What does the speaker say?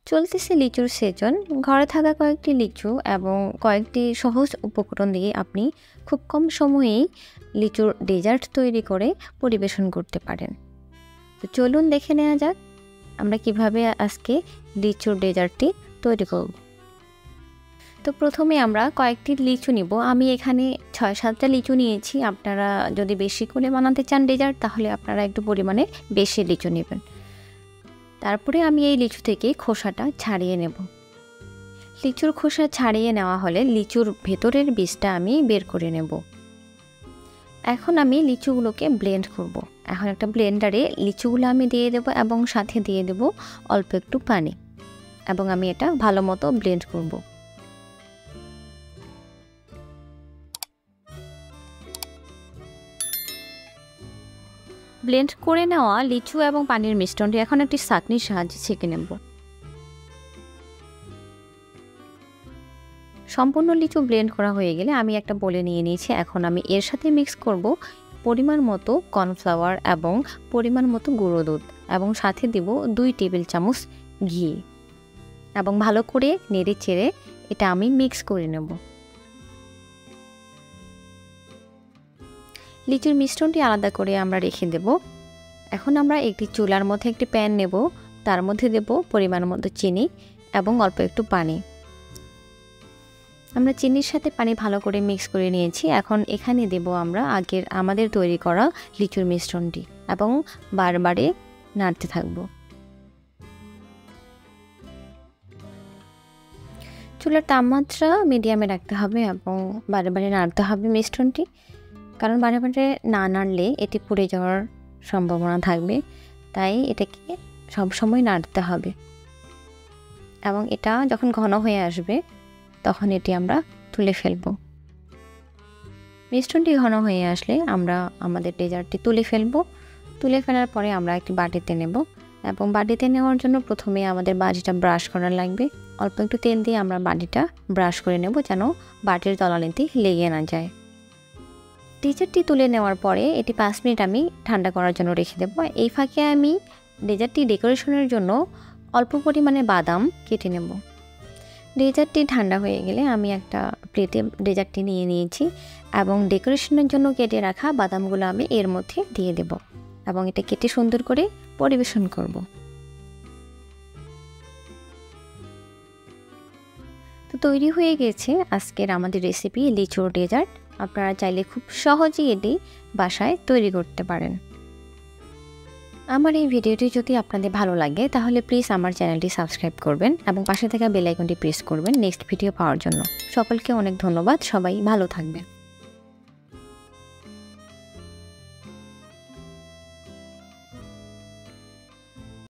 চলতেছে লিচুর সেজন। ঘরে থাকা কয়েকটি লিচু এবং কয়েকটি সহজ উপকরণ দিয়ে আপনি খুব কম সময়েই লিচুর ডেজার্ট তৈরি করে পরিবেশন করতে পারেন। তো চলুন দেখে নেওয়া যাক আমরা কিভাবে আজকে লিচুর ডেজার্টটি তৈরি করব। তো প্রথমে আমরা কয়েকটি লিচু নিব। আমি এখানে 6-7টা লিচু নিয়েছি। আপনারা যদি বেশি করে বানাতে চান ডেজার্ট তাহলে আপনারা একটু পরিমাণে বেশি লিচু নেবেন। তারপরে আমি এই লিচু থেকে খোসাটা ছাড়িয়ে নেব। লিচুর খোসা ছাড়িয়ে নেওয়া হলে লিচুর ভেতরের বীজটা আমি বের করে নেব। এখন আমি লিচুগুলোকে ব্লেন্ড করব। এখন একটা ব্লেন্ডারে লিচুগুলো আমি দিয়ে দেব এবং সাথে দিয়ে দেব অল্প একটু পানি, এবং আমি এটা ভালো মতো ব্লেন্ড করব। ব্লেন্ড করে নেওয়া লিচু এবং পানির মিশ্রণটি এখন একটি ছাঁকনির সাহায্যে ছেঁকে নেব। সম্পূর্ণ লিচু ব্লেন্ড করা হয়ে গেলে আমি একটা বলে নিয়ে নিয়েছি। এখন আমি এর সাথে মিক্স করব পরিমাণ মতো কর্নফ্লাওয়ার এবং পরিমাণ মতো গুঁড়ো দুধ, এবং সাথে দেব 2 টেবিল চামচ ঘি, এবং ভালো করে নেড়ে চেড়ে এটা আমি মিক্স করে নেব। লিচুর মিশ্রণটি আলাদা করে আমরা রেখে দেব। এখন আমরা একটি চুলার মধ্যে একটি প্যান নেব, তার মধ্যে দেব পরিমাণ মতো চিনি এবং অল্প একটু পানি। আমরা চিনির সাথে পানি ভালো করে মিক্স করে নিয়েছি। এখন এখানে দেব আমরা আমাদের তৈরি করা লিচুর মিশ্রণটি, এবং বারবারে নাড়তে থাকব। চুলার তাপমাত্রা মিডিয়ামে রাখতে হবে এবং বারে বারে নাড়তে হবে মিশ্রণটি, কারণ বারে বারে না নাড়লে এটি পুড়ে যাওয়ার সম্ভাবনা থাকবে। তাই এটাকে সবসময় নাড়তে হবে, এবং এটা যখন ঘন হয়ে আসবে তখন এটি আমরা তুলে ফেলব। মিশ্রণটি ঘন হয়ে আসলে আমরা আমাদের ডেজার্টটি তুলে ফেলব। তুলে ফেলার পরে আমরা একটি বাটিতে নেব, এবং বাটিতে নেওয়ার জন্য প্রথমে আমাদের বাটিটা ব্রাশ করা লাগবে। অল্প একটু তেল দিয়ে আমরা বাটিটা ব্রাশ করে নেব যেন বাটির তলানিতে লেগে না যায়। ডেজার্টটি তুলে নেওয়ার পরে এটি 5 মিনিট আমি ঠান্ডা করার জন্য রেখে দেব। এই ফাঁকে আমি ডেজার্টটি ডেকোরেশনের জন্য অল্প পরিমাণে বাদাম কেটে নেব। ডেজার্টটি ঠান্ডা হয়ে গেলে আমি একটা প্লেটে ডেজার্টটি নিয়ে নিয়েছি, এবং ডেকোরেশনের জন্য কেটে রাখা বাদামগুলো আমি এর মধ্যে দিয়ে দেব, এবং এটা কেটে সুন্দর করে পরিবেশন করব। তো তৈরি হয়ে গেছে আজকের আমাদের রেসিপি লিচুর ডেজার্ট। আপনারা চাইলে খুব সহজেই এটি বাসায় তৈরি করতে পারেন। আমার এই ভিডিওটি যদি আপনাদের ভালো লাগে তাহলে প্লিজ আমার চ্যানেলটি সাবস্ক্রাইব করবেন এবং পাশে থাকা বেল আইকনটি প্রেস করবেন নেক্সট ভিডিও পাওয়ার জন্য। সকলকে অনেক ধন্যবাদ। সবাই ভালো থাকবেন।